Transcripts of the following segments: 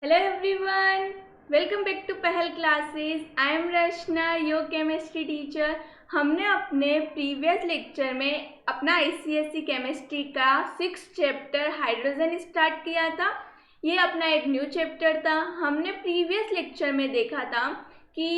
Hello everyone, welcome back to Pahal classes. I am Rachna, your chemistry teacher. हमने अपने previous lecture में अपना ICSC chemistry का 6 चैप्टर हाइड्रोजन स्टार्ट किया था। ये अपना एक न्यू चैप्टर था। हमने प्रीवियस लेक्चर में देखा था कि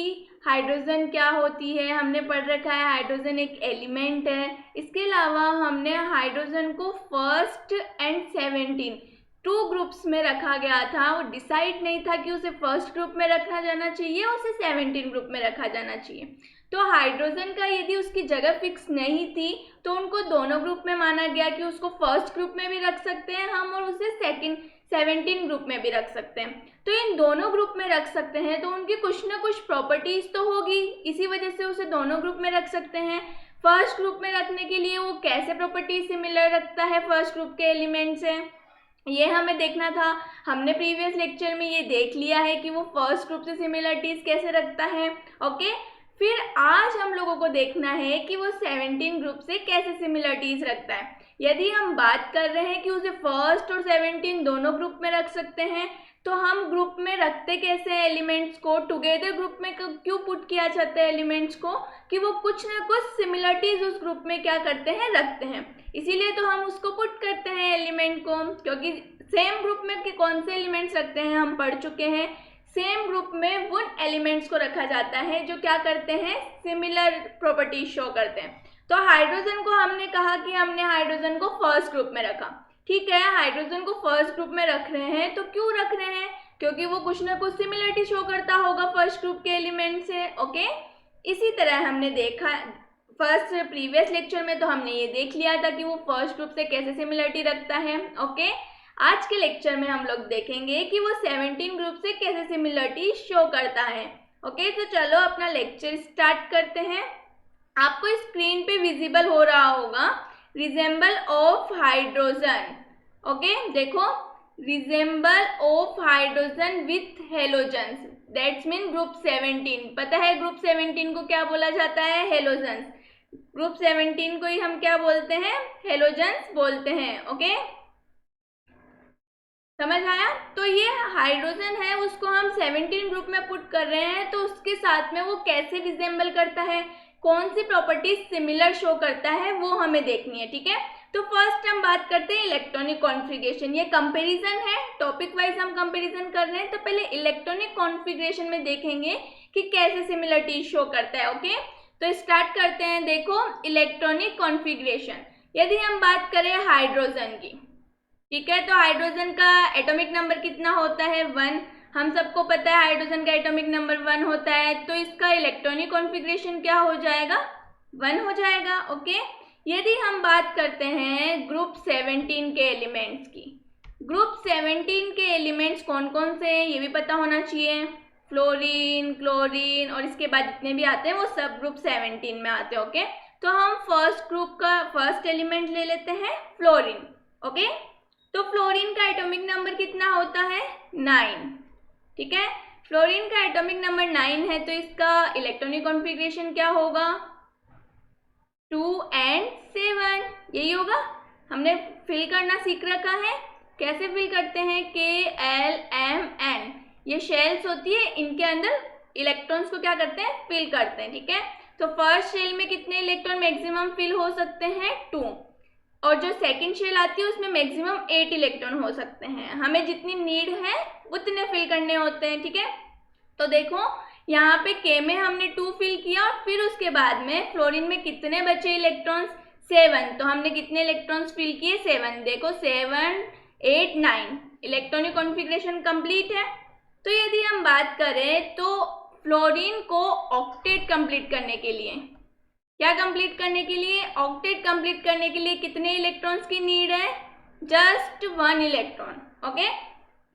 हाइड्रोजन क्या होती है। हमने पढ़ रखा है हाइड्रोजन एक एलिमेंट है। इसके अलावा हमने हाइड्रोजन को फर्स्ट एंड 17 टू ग्रुप्स में रखा गया था। वो डिसाइड नहीं था कि उसे फर्स्ट ग्रुप में रखा जाना चाहिए, उसे 17 ग्रुप में रखा जाना चाहिए। तो हाइड्रोजन का यदि उसकी जगह फिक्स नहीं थी तो उनको दोनों ग्रुप में माना गया कि उसको फर्स्ट ग्रुप में भी रख सकते हैं हम और उसे सेकंड 17 ग्रुप में भी रख सकते हैं। तो इन दोनों ग्रुप में रख सकते हैं तो उनकी कुछ ना कुछ प्रॉपर्टीज तो होगी, इसी वजह से उसे दोनों ग्रुप में रख सकते हैं। फर्स्ट ग्रुप में रखने के लिए वो कैसे प्रॉपर्टीज सिमिलर रखता है फर्स्ट ग्रुप के एलिमेंट से, ये हमें देखना था। हमने प्रीवियस लेक्चर में ये देख लिया है कि वो फर्स्ट ग्रुप से सिमिलरिटीज कैसे रखता है। ओके, फिर आज हम लोगों को देखना है कि वो 17 ग्रुप से कैसे सिमिलरिटीज रखता है। यदि हम बात कर रहे हैं कि उसे फर्स्ट और 17 दोनों ग्रुप में रख सकते हैं तो हम ग्रुप में रखते कैसे हैं एलिमेंट्स को, टुगेदर ग्रुप में क्यों पुट किया जाता है एलिमेंट्स को, कि वो कुछ ना कुछ सिमिलरिटीज उस ग्रुप में क्या करते हैं, रखते हैं। इसीलिए तो हम उसको पुट करते हैं एलिमेंट को, क्योंकि सेम ग्रुप में कि कौन से एलिमेंट्स रखते हैं हम पढ़ चुके हैं। सेम ग्रुप में उन एलिमेंट्स को रखा जाता है जो क्या करते हैं, सिमिलर प्रॉपर्टीज शो करते हैं। तो हाइड्रोजन को हमने कहा कि हमने हाइड्रोजन को फर्स्ट ग्रुप में रखा। ठीक है, हाइड्रोजन को फर्स्ट ग्रुप में रख रहे हैं तो क्यों रख रहे हैं, क्योंकि वो कुछ ना कुछ सिमिलरिटी शो करता होगा फर्स्ट ग्रुप के एलिमेंट से। ओके, इसी तरह हमने देखा फर्स्ट प्रीवियस लेक्चर में, तो हमने ये देख लिया था कि वो फर्स्ट ग्रुप से कैसे सिमिलरिटी रखता है। ओके, आज के लेक्चर में हम लोग देखेंगे कि वो 17 ग्रुप से कैसे सिमिलरिटी शो करता है। ओके, तो चलो अपना लेक्चर स्टार्ट करते हैं। आपको स्क्रीन पे विजिबल हो रहा होगा रिजेंबल ऑफ हाइड्रोजन। ओके, देखो, resemble of hydrogen with halogens, that's mean group 17। पता है ग्रुप 17 को क्या बोला जाता है, हेलोजन्स। ग्रुप 17 को ही हम क्या बोलते हैं, हेलोजन्स बोलते हैं। ओके, समझ आया। तो ये हाइड्रोजन है उसको हम 17 ग्रुप में पुट कर रहे हैं, तो उसके साथ में वो कैसे रिजेंबल करता है, कौन सी प्रॉपर्टीज सिमिलर शो करता है, वो हमें देखनी है। ठीक है, तो फर्स्ट हम बात करते हैं इलेक्ट्रॉनिक कॉन्फ़िगरेशन। ये कंपैरिजन है, टॉपिक वाइज हम कंपैरिजन कर रहे हैं। तो पहले इलेक्ट्रॉनिक कॉन्फ़िगरेशन में देखेंगे कि कैसे सिमिलरिटी शो करता है। ओके, तो स्टार्ट करते हैं। देखो, इलेक्ट्रॉनिक कॉन्फ़िगरेशन, यदि हम बात करें हाइड्रोजन की, ठीक है, तो हाइड्रोजन का एटॉमिक नंबर कितना होता है, 1। हम सबको पता है हाइड्रोजन का एटॉमिक नंबर 1 होता है, तो इसका इलेक्ट्रॉनिक कॉन्फ़िगरेशन क्या हो जाएगा, 1 हो जाएगा। ओके, यदि हम बात करते हैं ग्रुप 17 के एलिमेंट्स की, ग्रुप 17 के एलिमेंट्स कौन कौन से हैं ये भी पता होना चाहिए। फ्लोरीन, क्लोरीन और इसके बाद जितने भी आते हैं वो सब ग्रुप 17 में आते हैं। ओके, तो हम फर्स्ट ग्रुप का फर्स्ट एलिमेंट ले लेते हैं फ्लोरीन। ओके, तो फ्लोरीन का एटॉमिक नंबर कितना होता है, 9। ठीक है, फ्लोरीन का एटॉमिक नंबर 9 है, तो इसका इलेक्ट्रॉनिक कॉन्फ़िगरेशन क्या होगा, 2 and 7, यही होगा। हमने फिल करना सीख रखा है, कैसे फिल करते हैं, KLMN, ये शेल्स होती है, इनके अंदर इलेक्ट्रॉन्स को क्या करते हैं, फिल करते हैं। ठीक है, तो फर्स्ट शेल में कितने इलेक्ट्रॉन मैक्सिमम फिल हो सकते हैं, 2, और जो सेकंड शेल आती है उसमें मैक्सिमम 8 इलेक्ट्रॉन हो सकते हैं। हमें जितनी नीड है उतने फिल करने होते हैं। ठीक है, तो देखो यहाँ पे के में हमने 2 फिल किया और फिर उसके बाद में फ्लोरीन में कितने बचे इलेक्ट्रॉन्स, 7। तो हमने कितने इलेक्ट्रॉन्स फिल किए, 7। देखो 7, 8, 9, इलेक्ट्रॉनिक कॉन्फ़िगरेशन कंप्लीट है। तो यदि हम बात करें तो फ्लोरीन को ऑक्टेट कंप्लीट करने के लिए, क्या कंप्लीट करने के लिए, ऑक्टेट कंप्लीट करने के लिए कितने इलेक्ट्रॉन्स की नीड है, जस्ट 1 इलेक्ट्रॉन। ओके,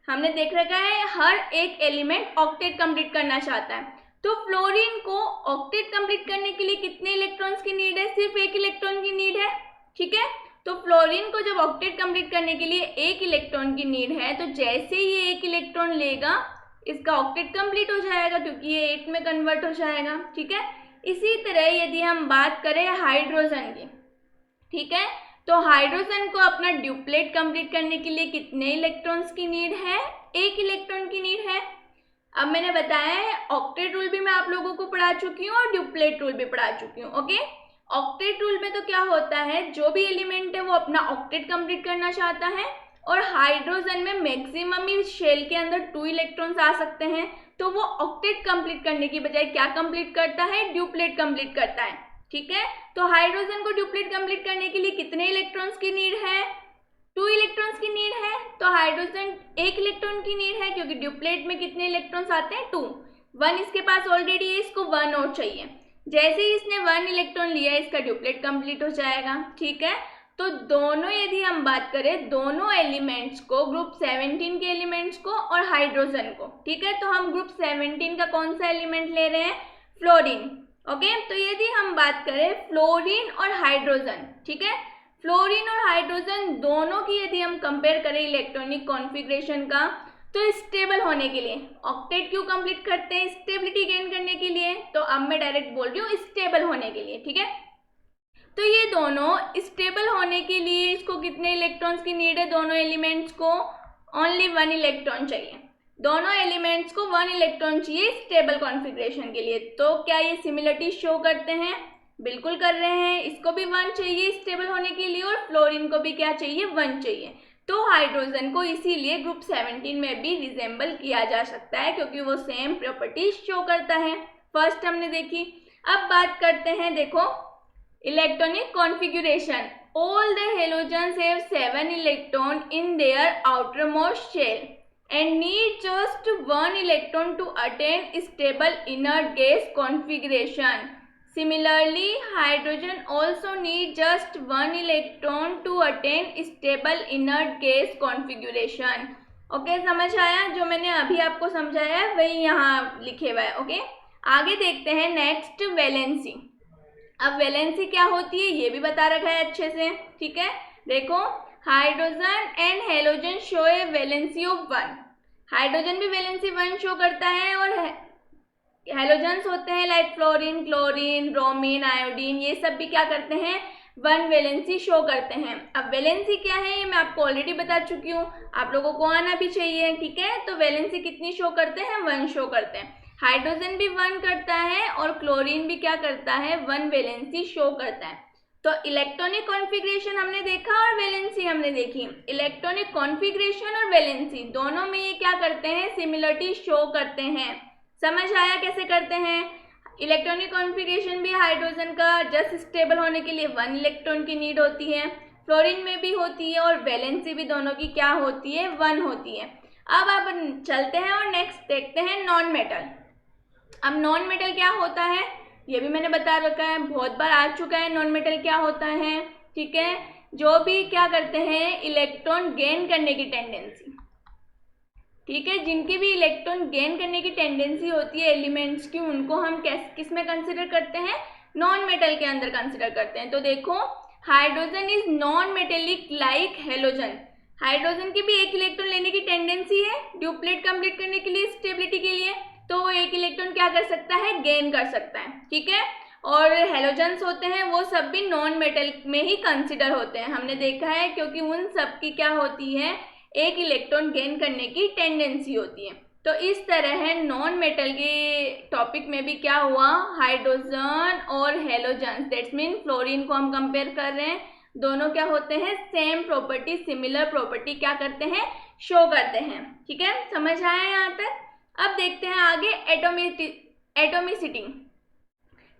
हमने देख रखा है हर एक एलिमेंट ऑक्टेट कंप्लीट करना चाहता है, तो फ्लोरीन को ऑक्टेट कंप्लीट करने के लिए कितने इलेक्ट्रॉन्स की नीड है, सिर्फ 1 इलेक्ट्रॉन की नीड है। ठीक है, तो फ्लोरीन को जब ऑक्टेट कंप्लीट करने के लिए 1 इलेक्ट्रॉन की नीड है, तो जैसे ही ये 1 इलेक्ट्रॉन लेगा इसका ऑक्टेट कंप्लीट हो जाएगा, क्योंकि ये 8 में कन्वर्ट हो जाएगा। ठीक है, इसी तरह यदि हम बात करें हाइड्रोजन की, ठीक है, तो हाइड्रोजन को अपना ड्यूप्लेट कंप्लीट करने के लिए कितने इलेक्ट्रॉन्स की नीड है, 1 इलेक्ट्रॉन की अब मैंने बताया है ऑक्टेट रूल भी मैं आप लोगों को पढ़ा चुकी हूँ और ड्यूप्लेट रूल भी पढ़ा चुकी हूँ। ओके, ऑक्टेट रूल में तो क्या होता है, जो भी एलिमेंट है वो अपना ऑक्टेट कंप्लीट करना चाहता है और हाइड्रोजन में मैक्सिमम ही शेल के अंदर 2 इलेक्ट्रॉन्स आ सकते हैं, तो वो ऑक्टेट कंप्लीट करने की बजाय क्या कंप्लीट करता है, ड्यूप्लेट कंप्लीट करता है। ठीक है, तो हाइड्रोजन को ड्यूप्लेट कंप्लीट करने के लिए कितने इलेक्ट्रॉन्स की नीड है, 2 इलेक्ट्रॉन्स की नीड है। तो हाइड्रोजन 1 इलेक्ट्रॉन की नीड है क्योंकि ड्यूप्लेट में कितने इलेक्ट्रॉन्स आते हैं, 2। 1 इसके पास ऑलरेडी है, इसको 1 और चाहिए। जैसे ही इसने 1 इलेक्ट्रॉन लिया इसका ड्यूप्लेट कंप्लीट हो जाएगा। ठीक है, तो दोनों, यदि हम बात करें दोनों एलिमेंट्स को, ग्रुप 17 के एलिमेंट्स को और हाइड्रोजन को, ठीक है, तो हम ग्रुप 17 का कौन सा एलिमेंट ले रहे हैं, फ्लोरीन। ओके, तो यदि हम बात करें फ्लोरीन और हाइड्रोजन, ठीक है, फ्लोरीन और हाइड्रोजन दोनों की यदि हम कंपेयर करें इलेक्ट्रॉनिक कॉन्फ़िगरेशन का, तो स्टेबल होने के लिए ऑक्टेट क्यों कंप्लीट करते हैं, स्टेबिलिटी गेन करने के लिए। तो अब मैं डायरेक्ट बोल रही हूँ स्टेबल होने के लिए। ठीक है, तो ये दोनों स्टेबल होने के लिए इसको कितने इलेक्ट्रॉन्स की नीड है, दोनों एलिमेंट्स को ओनली 1 इलेक्ट्रॉन चाहिए। दोनों एलिमेंट्स को 1 इलेक्ट्रॉन चाहिए स्टेबल कॉन्फ़िगरेशन के लिए। तो क्या ये सिमिलरिटी शो करते हैं, बिल्कुल कर रहे हैं। इसको भी 1 चाहिए स्टेबल होने के लिए और फ्लोरीन को भी क्या चाहिए, 1 चाहिए। तो हाइड्रोजन को इसीलिए ग्रुप 17 में भी रिजेंबल किया जा सकता है क्योंकि वो सेम प्रॉपर्टीज शो करता है। फर्स्ट हमने देखी। अब बात करते हैं, देखो electronic configuration. All the halogens have 7 electron in their outermost shell and need just 1 electron to attain stable inert gas configuration. Similarly, hydrogen also needs just 1 electron to attain stable inert gas configuration. Okay, समझ आया? जो मैंने अभी आपको समझाया है वही यहाँ लिखे हुआ है। ओके, आगे देखते हैं नेक्स्ट, वैलेंसी। अब वैलेंसी क्या होती है ये भी बता रखा है अच्छे से। ठीक है, देखो hydrogen and halogen show A valency of 1। Hydrogen भी वैलेंसी 1 शो करता है और हेलोजन्स होते हैं like fluorine, chlorine, bromine, iodine, ये सब भी क्या करते हैं, 1 वैलेंसी शो करते हैं। अब वैलेंसी क्या है ये मैं आपको ऑलरेडी बता चुकी हूँ, आप लोगों को आना भी चाहिए। ठीक है, तो वैलेंसी कितनी शो करते हैं, 1 शो करते हैं। हाइड्रोजन भी 1 करता है और क्लोरीन भी क्या करता है, 1 वैलेंसी शो करता है। तो इलेक्ट्रॉनिक कॉन्फ़िगरेशन हमने देखा और वैलेंसी हमने देखी। इलेक्ट्रॉनिक कॉन्फ़िगरेशन और वैलेंसी दोनों में ये क्या करते हैं, सिमिलरिटी शो करते हैं। समझ आया कैसे करते हैं? इलेक्ट्रॉनिक कॉन्फ़िगरेशन भी हाइड्रोजन का जस्ट स्टेबल होने के लिए 1 इलेक्ट्रॉन की नीड होती है, फ्लोरीन में भी होती है और वैलेंसी भी दोनों की क्या होती है, 1 होती है। अब आप चलते हैं और नेक्स्ट देखते हैं नॉन मेटल। अब नॉन मेटल क्या होता है ये भी मैंने बता रखा है, बहुत बार आ चुका है। नॉन मेटल क्या होता है, ठीक है, जो भी क्या करते हैं, इलेक्ट्रॉन गेन करने की टेंडेंसी। ठीक है, जिनकी भी इलेक्ट्रॉन गेन करने की टेंडेंसी होती है एलिमेंट्स की, उनको हम किस में कंसिडर करते हैं, नॉन मेटल के अंदर कंसिडर करते हैं। तो देखो hydrogen is non metallic like halogen. Hydrogen की भी 1 इलेक्ट्रॉन लेने की टेंडेंसी है ड्यूप्लेट कंप्लीट करने के लिए, स्टेबिलिटी के लिए, तो वो 1 इलेक्ट्रॉन क्या कर सकता है, गेन कर सकता है। ठीक है, और हेलोजन्स होते हैं वो सब भी नॉन मेटल में ही कंसिडर होते हैं, हमने देखा है, क्योंकि उन सब की क्या होती है, 1 इलेक्ट्रॉन गेन करने की टेंडेंसी होती है। तो इस तरह है नॉन मेटल के टॉपिक में भी क्या हुआ, हाइड्रोजन और हेलोजन्स, दैट्स मीन फ्लोरीन को हम कंपेयर कर रहे हैं, दोनों क्या होते हैं, सेम प्रॉपर्टी, सिमिलर प्रॉपर्टी क्या करते हैं, शो करते हैं। ठीक है, समझ आया यहाँ तक? अब देखते हैं आगे एटोमिसिटी।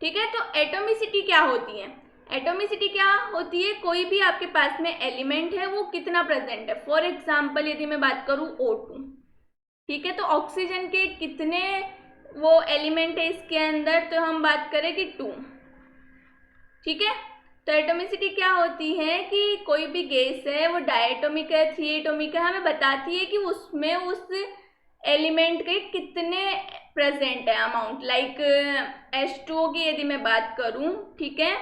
ठीक है, तो एटोमिसिटी क्या होती है, एटोमिसिटी क्या होती है, कोई भी आपके पास में एलिमेंट है वो कितना प्रेजेंट है। फॉर एग्जांपल यदि मैं बात करूँ O2, ठीक है, तो ऑक्सीजन के कितने वो एलिमेंट है इसके अंदर, तो हम बात करें कि 2। ठीक है, तो एटोमिसिटी क्या होती है कि कोई भी गैस है वो डायटोमिक है, 3 एटोमिक है, हमें बताती है कि उसमें उस एलिमेंट के कितने प्रेजेंट है अमाउंट। लाइक H2O की यदि मैं बात करूं, ठीक है,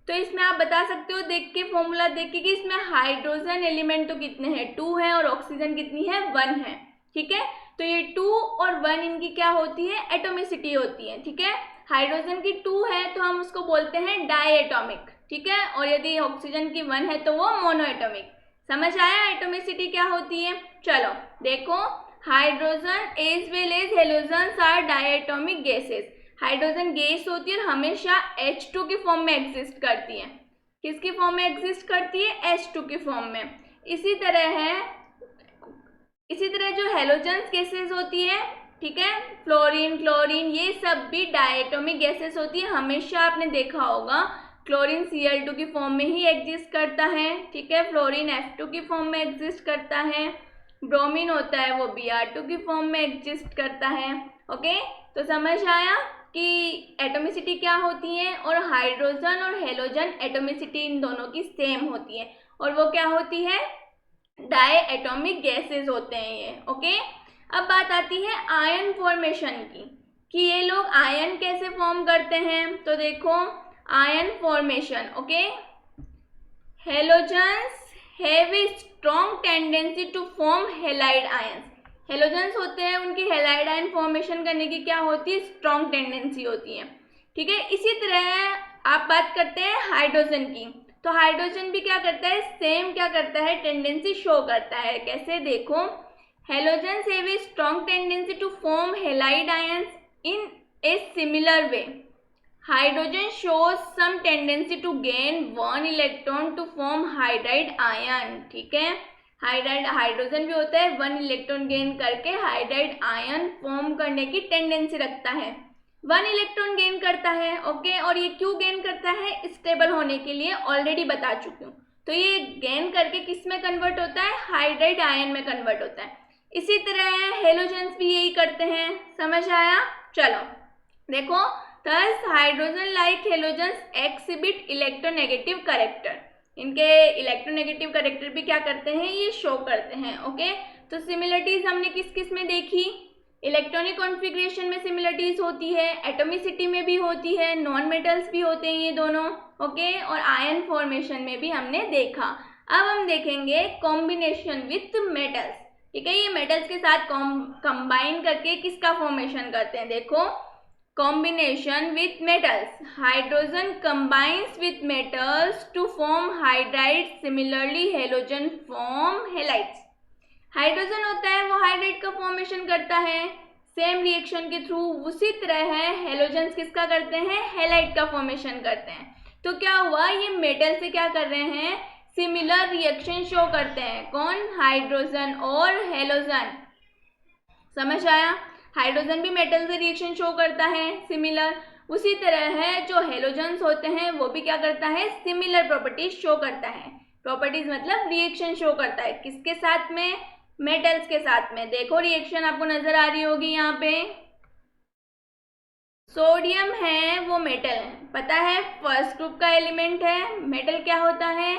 तो इसमें आप बता सकते हो देख के, फॉर्मूला देख के, कि इसमें हाइड्रोजन एलिमेंट तो कितने हैं, 2 है, और ऑक्सीजन कितनी है, 1 है। ठीक है, तो ये 2 और 1 इनकी क्या होती है, एटोमिसिटी होती है। ठीक है, हाइड्रोजन की 2 है तो हम उसको बोलते हैं डायएटॉमिक। ठीक है, और यदि ऑक्सीजन की 1 है तो वो मोनोएटॉमिक। समझ आया एटोमिसिटी क्या होती है? चलो देखो, hydrogen as well as halogens are diatomic gases. Hydrogen gas होती है और हमेशा H2 की फॉर्म में एग्जिस्ट करती है। किसकी फॉर्म में एग्जिस्ट करती है? H2 की फॉर्म में। इसी तरह जो हेलोजन्स गैसेस होती है, ठीक है, फ्लोरीन, क्लोरीन, ये सब भी डायटोमिक गैसेस होती है। हमेशा आपने देखा होगा क्लोरीन Cl2 की फॉर्म में ही एग्जिस्ट करता है, ठीक है, फ्लोरीन F2 की फॉर्म में एग्जिस्ट करता है, ब्रोमीन होता है वो Br2 की फॉर्म में एग्जिस्ट करता है। ओके, तो समझ आया कि एटोमिसिटी क्या होती है, और हाइड्रोजन और हेलोजन एटोमिसिटी इन दोनों की सेम होती है, और वो क्या होती है? डाई एटॉमिक गैसेस होते हैं ये। ओके, अब बात आती है आयन फॉर्मेशन की, कि ये लोग आयन कैसे फॉर्म करते हैं। तो देखो ion formation, okay, halogens have a strong tendency to form halide ions. Halogens होते हैं, उनकी हेलाइड आयन फॉर्मेशन करने की क्या होती है? स्ट्रॉन्ग टेंडेंसी होती है, ठीक है। इसी तरह आप बात करते हैं हाइड्रोजन की, तो हाइड्रोजन भी क्या करता है? सेम क्या करता है? टेंडेंसी शो करता है। कैसे? देखो, halogens have a strong tendency to form halide ions in a similar way. Hydrogen shows some tendency to gain one electron to form hydride ion, ठीक है। हाइड्रोजन भी होता है, 1 इलेक्ट्रॉन गेन करके हाइड्राइड आयन फॉर्म करने की tendency रखता है, 1 इलेक्ट्रॉन गेन करता है। ओके, और ये क्यों गेन करता है? स्टेबल होने के लिए, ऑलरेडी बता चुकी हूँ। तो ये गेन करके किस में कन्वर्ट होता है? हाइड्राइड आयन में कन्वर्ट होता है। इसी तरह हेलोजेंस भी यही करते हैं। समझ आया? चलो देखो, thus hydrogen like halogens exhibit electronegative character. इनके इलेक्ट्रोनेगेटिव कैरेक्टर भी क्या करते हैं? ये शो करते हैं। ओके, तो सिमिलरिटीज हमने किस किस में देखी? इलेक्ट्रॉनिक कॉन्फ़िगरेशन में सिमिलरिटीज होती है, एटोमिसिटी में भी होती है, नॉन मेटल्स भी होते हैं ये दोनों। ओके, और आयन फॉर्मेशन में भी हमने देखा। अब हम देखेंगे कॉम्बिनेशन विथ मेटल्स, ठीक है। ये मेटल्स के साथ कंबाइन करके किसका फॉर्मेशन करते हैं? देखो, combination with metals, hydrogen combines with metals to form hydrides, similarly halogen form halides। Hydrogen होता है वो हाइड्राइड का फॉर्मेशन करता है सेम रिएक्शन के थ्रू। उसी तरह है हेलोजेंस किसका करते हैं? हेलाइड का फॉर्मेशन करते हैं। तो क्या हुआ? ये मेटल से क्या कर रहे हैं? सिमिलर रिएक्शन शो करते हैं। कौन? हाइड्रोजन और हेलोजन। समझ आया? हाइड्रोजन भी मेटल से रिएक्शन शो करता है सिमिलर। उसी तरह है जो हेलोजेंस होते हैं वो भी क्या करता है? सिमिलर प्रॉपर्टीज शो करता है। प्रॉपर्टीज मतलब रिएक्शन शो करता है किसके साथ में? मेटल्स के साथ में। देखो रिएक्शन आपको नजर आ रही होगी यहाँ पे। सोडियम है वो मेटल है, पता है फर्स्ट ग्रुप का एलिमेंट है। मेटल क्या होता है?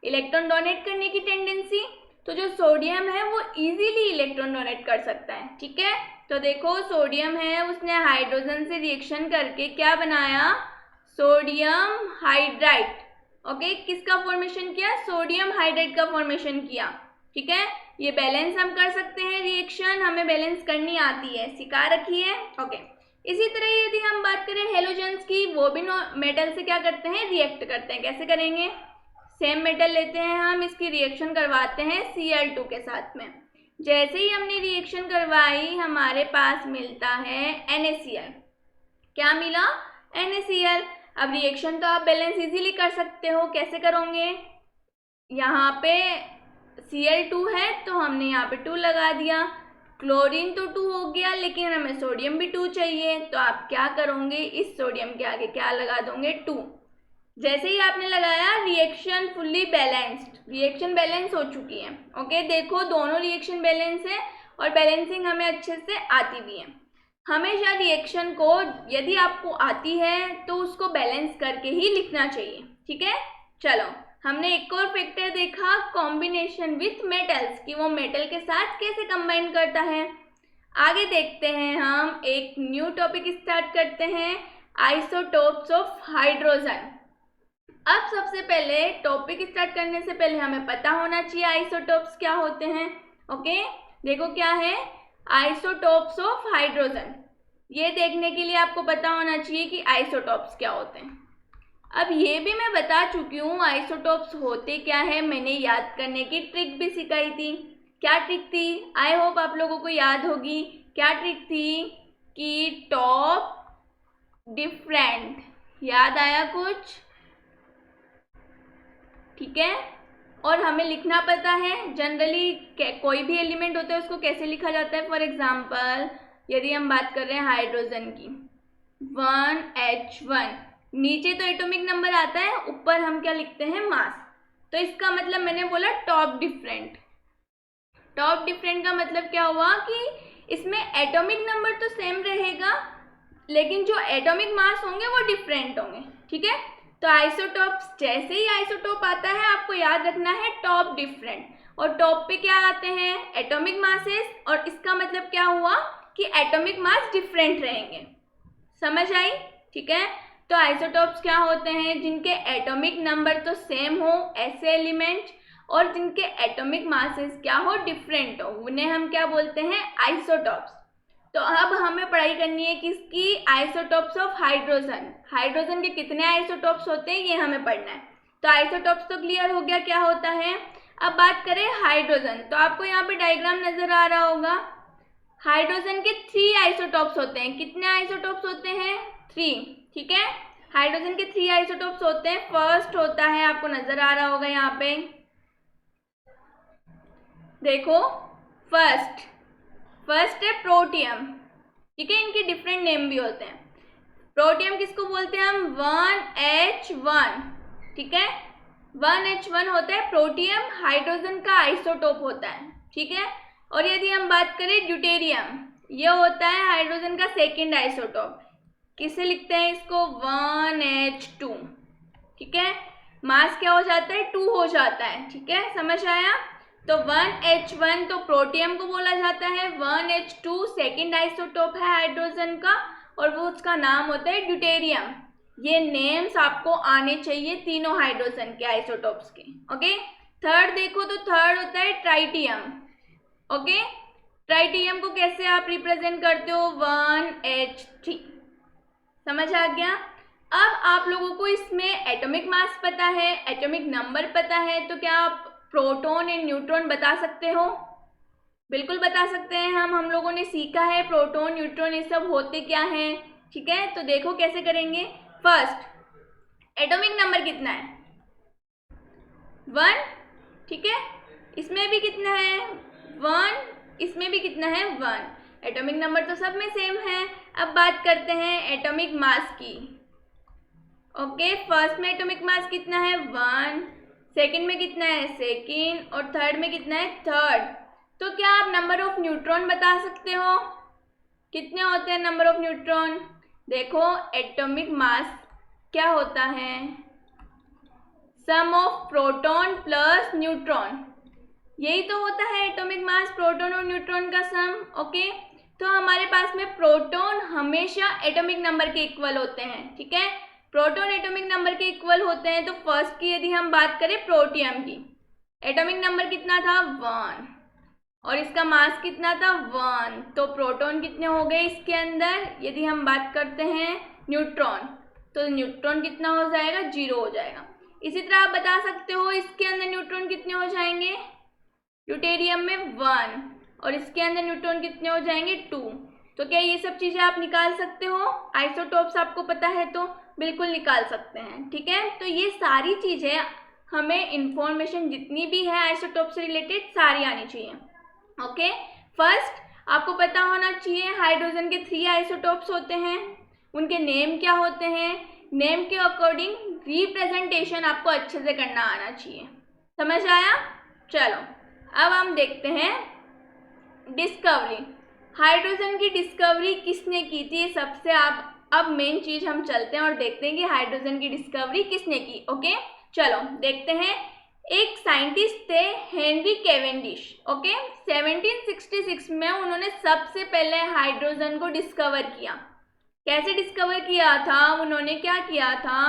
इलेक्ट्रॉन डोनेट करने की टेंडेंसी। तो जो सोडियम है वो इजीली इलेक्ट्रॉन डोनेट कर सकता है, ठीक है। तो देखो सोडियम है, उसने हाइड्रोजन से रिएक्शन करके क्या बनाया? Sodium hydride. ओके, किसका फॉर्मेशन किया? सोडियम हाइड्राइड का फॉर्मेशन किया, ठीक है। ये बैलेंस हम कर सकते हैं, रिएक्शन हमें बैलेंस करनी आती है, सिखा रखी है। ओके, इसी तरह यदि हम बात करें हेलोजेंस की, वो भी मेटल से क्या करते हैं? रिएक्ट करते हैं। कैसे करेंगे? सेम मेटल लेते हैं हम, इसकी रिएक्शन करवाते हैं Cl2 के साथ में। जैसे ही हमने रिएक्शन करवाई हमारे पास मिलता है NaCl। क्या मिला? NaCl। अब रिएक्शन तो आप बैलेंस इजीली कर सकते हो। कैसे करोगे? यहाँ पे Cl2 है तो हमने यहाँ पे 2 लगा दिया। क्लोरीन तो 2 हो गया, लेकिन हमें सोडियम भी 2 चाहिए, तो आप क्या करोगे? इस सोडियम के आगे क्या लगा दोगे? 2। जैसे ही आपने लगाया reaction fully balanced, reaction balance हो चुकी है। ओके, देखो दोनों रिएक्शन बैलेंस है और बैलेंसिंग हमें अच्छे से आती भी है। हमेशा रिएक्शन को यदि आपको आती है तो उसको बैलेंस करके ही लिखना चाहिए, ठीक है। चलो, हमने एक और फैक्टर देखा कॉम्बिनेशन विथ मेटल्स, कि वो मेटल के साथ कैसे कंबाइन करता है। आगे देखते हैं, हम एक न्यू टॉपिक स्टार्ट करते हैं, आइसोटोप्स ऑफ हाइड्रोजन। अब सबसे पहले टॉपिक स्टार्ट करने से पहले हमें पता होना चाहिए आइसोटोप्स क्या होते हैं। ओके, देखो क्या है आइसोटोप्स ऑफ हाइड्रोजन। ये देखने के लिए आपको पता होना चाहिए कि आइसोटोप्स क्या होते हैं। अब ये भी मैं बता चुकी हूँ आइसोटोप्स होते क्या है, मैंने याद करने की ट्रिक भी सिखाई थी। क्या ट्रिक थी? आई होप आप लोगों को याद होगी। क्या ट्रिक थी? कि टॉप डिफरेंट। याद आया कुछ? ठीक है। और हमें लिखना पता है जनरली कोई भी एलिमेंट होता है उसको कैसे लिखा जाता है। फॉर एग्जांपल यदि हम बात कर रहे हैं हाइड्रोजन की, 1H1, नीचे तो एटॉमिक नंबर आता है, ऊपर हम क्या लिखते हैं? मास। तो इसका मतलब मैंने बोला टॉप डिफरेंट। टॉप डिफरेंट का मतलब क्या हुआ कि इसमें एटॉमिक नंबर तो सेम रहेगा लेकिन जो एटॉमिक मास होंगे वो डिफरेंट होंगे। ठीक है। तो आइसोटॉप्स, जैसे ही आइसोटॉप आता है आपको याद रखना है टॉप डिफरेंट, और टॉप पे क्या आते हैं? एटॉमिक मासेस, और इसका मतलब क्या हुआ कि एटॉमिक मास डिफरेंट रहेंगे। समझ आई? ठीक है। तो आइसोटॉप्स क्या होते हैं? जिनके एटॉमिक नंबर तो सेम हो, ऐसे एलिमेंट, और जिनके एटॉमिक मासेस क्या हो? डिफरेंट हो, उन्हें हम क्या बोलते हैं? आइसोटॉप्स। तो अब हमें पढ़ाई करनी है किसकी? Isotopes of hydrogen. हाइड्रोजन के कितने आइसोटॉप्स होते हैं ये हमें पढ़ना है। तो आइसोटॉप्स तो क्लियर हो गया क्या होता है। अब बात करें हाइड्रोजन, तो आपको यहाँ पे डायग्राम नजर आ रहा होगा। हाइड्रोजन के 3 आइसोटॉप्स होते हैं। कितने आइसोटॉप्स होते हैं? 3। ठीक है। हाइड्रोजन के 3 आइसोटॉप्स होते हैं। फर्स्ट होता है, आपको नजर आ रहा होगा यहाँ पे, देखो फर्स्ट है प्रोटियम। ठीक है। इनके डिफरेंट नेम भी होते हैं। प्रोटियम किसको बोलते हैं हम? 1H1। ठीक है। 1H1 होता है प्रोटियम, हाइड्रोजन का आइसोटोप होता है। ठीक है। और यदि हम बात करें ड्यूटेरियम, ये होता है हाइड्रोजन का सेकेंड आइसोटोप। किसे लिखते हैं इसको? 1H2। ठीक है। मास क्या हो जाता है? 2 हो जाता है। ठीक है, समझ आया? तो 1H1 तो प्रोटियम को बोला जाता है, 1H2 सेकेंड आइसोटोप है हाइड्रोजन का, और वो उसका नाम होता है ड्यूटेरियम। ये नेम्स आपको आने चाहिए तीनों हाइड्रोजन के आइसोटोप्स के। ओके। थर्ड देखो, तो थर्ड होता है ट्राइटियम। ओके। ट्राइटियम को कैसे आप रिप्रेजेंट करते हो? 1H3। समझ आ गया? अब आप लोगों को इसमें एटॉमिक मास पता है, एटॉमिक नंबर पता है, तो क्या आप प्रोटॉन एंड न्यूट्रॉन बता सकते हो? बिल्कुल बता सकते हैं। हम लोगों ने सीखा है प्रोटॉन न्यूट्रॉन ये सब होते क्या हैं। ठीक है। तो देखो कैसे करेंगे। फर्स्ट, एटॉमिक नंबर कितना है? 1। ठीक है। इसमें भी कितना है? 1। इसमें भी कितना है? 1। एटॉमिक नंबर तो सब में सेम है। अब बात करते हैं एटॉमिक मास की। ओके। फर्स्ट में एटॉमिक मास कितना है? 1। सेकंड में कितना है? सेकंड। और थर्ड में कितना है? थर्ड। तो क्या आप नंबर ऑफ न्यूट्रॉन बता सकते हो? कितने होते हैं नंबर ऑफ न्यूट्रॉन? देखो एटॉमिक मास क्या होता है? सम ऑफ प्रोटॉन प्लस न्यूट्रॉन। यही तो होता है एटॉमिक मास, प्रोटॉन और न्यूट्रॉन का सम। ओके। तो हमारे पास में प्रोटॉन हमेशा एटॉमिक नंबर के इक्वल होते हैं। ठीक है। प्रोटॉन एटॉमिक नंबर के इक्वल होते हैं। तो फर्स्ट की यदि हम बात करें प्रोटियम की, एटॉमिक नंबर कितना था? 1। और इसका मास कितना था? 1। तो प्रोटॉन कितने हो गए इसके अंदर? यदि हम बात करते हैं न्यूट्रॉन, तो न्यूट्रॉन कितना हो जाएगा? 0 हो जाएगा। इसी तरह आप बता सकते हो इसके अंदर न्यूट्रॉन कितने हो जाएंगे? ड्यूटेरियम में 1, और इसके अंदर न्यूट्रॉन कितने हो जाएंगे? 2। तो क्या ये सब चीज़ें आप निकाल सकते हो? आइसोटोप्स आपको पता है तो बिल्कुल निकाल सकते हैं। ठीक है। तो ये सारी चीज़ें हमें इंफॉर्मेशन जितनी भी है आइसोटोप से रिलेटेड सारी आनी चाहिए। ओके। फर्स्ट आपको पता होना चाहिए हाइड्रोजन के 3 आइसोटोप्स होते हैं, उनके नेम क्या होते हैं। नेम के अकॉर्डिंग रिप्रेजेंटेशन आपको अच्छे से करना आना चाहिए। समझ आया? चलो अब हम देखते हैं डिस्कवरी। हाइड्रोजन की डिस्कवरी किसने की थी? सबसे अब मेन चीज हम चलते हैं और देखते हैं कि हाइड्रोजन की डिस्कवरी किसने की। ओके। चलो देखते हैं। एक साइंटिस्ट थे हेनरी कैवेंडिश। ओके। 1766 में उन्होंने सबसे पहले हाइड्रोजन को डिस्कवर किया। कैसे डिस्कवर किया था? उन्होंने क्या किया था?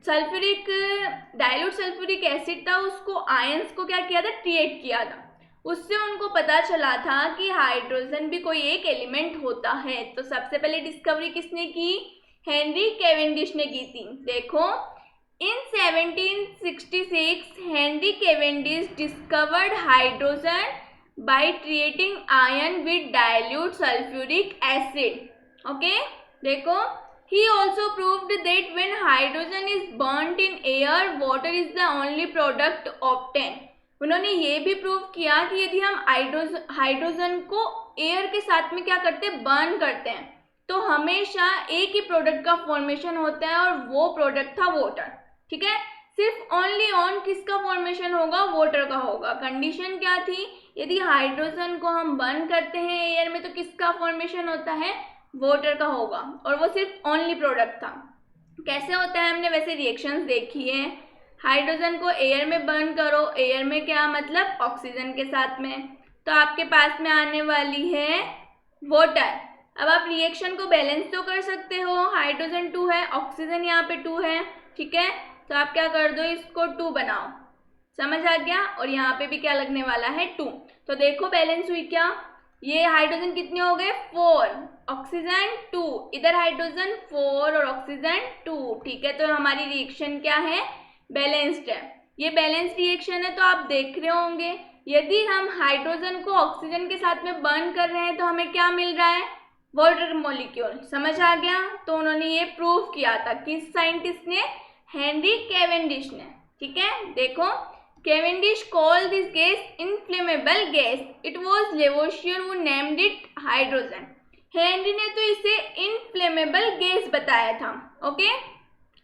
सल्फ्यूरिक डाइल्यूट सल्फ्यूरिक एसिड था, उसको आयंस को क्या किया था? क्रिएट किया था। उससे उनको पता चला था कि हाइड्रोजन भी कोई एक एलिमेंट होता है। तो सबसे पहले डिस्कवरी किसने की? हेनरी कैवेंडिश ने की थी। देखो in 1766 Henry Cavendish discovered hydrogen by treating iron with dilute sulfuric acid. Okay, देखो, he also proved that when hydrogen is burnt in air, water is the only product obtained. उन्होंने ये भी prove किया कि यदि हम हाइड्रोजन को air के साथ में क्या करते हैं, बर्न करते हैं, तो हमेशा एक ही प्रोडक्ट का फॉर्मेशन होता है और वो प्रोडक्ट था वाटर. ठीक है, सिर्फ ओनली ऑन किसका फॉर्मेशन होगा, वाटर का होगा. कंडीशन क्या थी, यदि हाइड्रोजन को हम बर्न करते हैं एयर में तो किसका फॉर्मेशन होता है, वाटर का होगा, और वो सिर्फ ओनली प्रोडक्ट था. कैसे होता है, हमने वैसे रिएक्शंस देखी है. हाइड्रोजन को एयर में बर्न करो, एयर में क्या मतलब, ऑक्सीजन के साथ में, तो आपके पास में आने वाली है वाटर. अब आप रिएक्शन को बैलेंस तो कर सकते हो, हाइड्रोजन 2 है, ऑक्सीजन यहाँ पे 2 है. ठीक है, तो आप क्या कर दो, इसको 2 बनाओ. समझ आ गया, और यहाँ पे भी क्या लगने वाला है, 2. तो देखो बैलेंस हुई क्या, ये हाइड्रोजन कितने हो गए, 4, ऑक्सीजन 2, इधर हाइड्रोजन 4 और ऑक्सीजन 2. ठीक है, तो हमारी रिएक्शन क्या है, बैलेंस्ड है. ये बैलेंस्ड रिएक्शन है, तो आप देख रहे होंगे यदि हम हाइड्रोजन को ऑक्सीजन के साथ में बर्न कर रहे हैं तो हमें क्या मिल रहा है, वाटर मॉलिक्यूल. समझ आ गया. तो उन्होंने ये प्रूव किया था, किस साइंटिस्ट ने, हेनरी कैवेंडिश ने. ठीक है, देखो, Cavendish called this gas inflammable gas. It was Lavoisier who named it hydrogen. Henry ने तो इसे इनफ्लेमेबल गैस बताया था. ओके,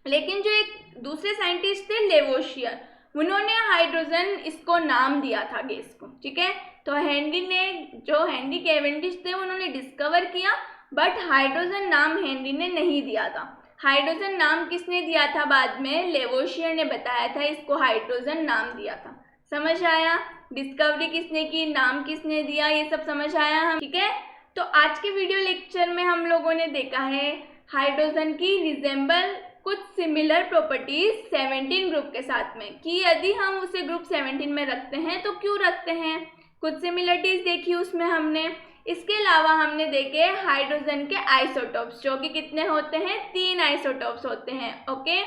लेकिन जो एक दूसरे साइंटिस्ट थे लेवोसियर, उन्होंने हाइड्रोजन इसको नाम दिया था गैस को. ठीक है, तो हेनरी कैवेंडिश थे, उन्होंने डिस्कवर किया, बट हाइड्रोजन नाम हेनरी ने नहीं दिया था. हाइड्रोजन नाम किसने दिया था बाद में, लेवोसियर ने बताया था, इसको हाइड्रोजन नाम दिया था. समझ आया, डिस्कवरी किसने की, नाम किसने दिया, ये सब समझ आया हम. ठीक है, तो आज के वीडियो लेक्चर में हम लोगों ने देखा है हाइड्रोजन की रिजेंबल कुछ सिमिलर प्रॉपर्टीज 17 ग्रुप के साथ में, कि यदि हम उसे ग्रुप 17 में रखते हैं तो क्यों रखते हैं. कुछ सिमिलरिटीज देखी उसमें हमने. इसके अलावा हमने देखे हाइड्रोजन के आइसोटोप्स, जो कि कितने होते हैं, 3 आइसोटोप्स होते हैं. ओके,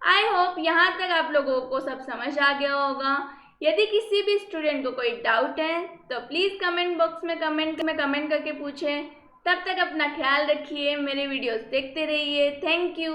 आई होप यहाँ तक आप लोगों को सब समझ आ गया होगा. यदि किसी भी स्टूडेंट को कोई डाउट है तो प्लीज़ कमेंट बॉक्स में कमेंट करके पूछें. तब तक अपना ख्याल रखिए, मेरे वीडियोस देखते रहिए. Thank you.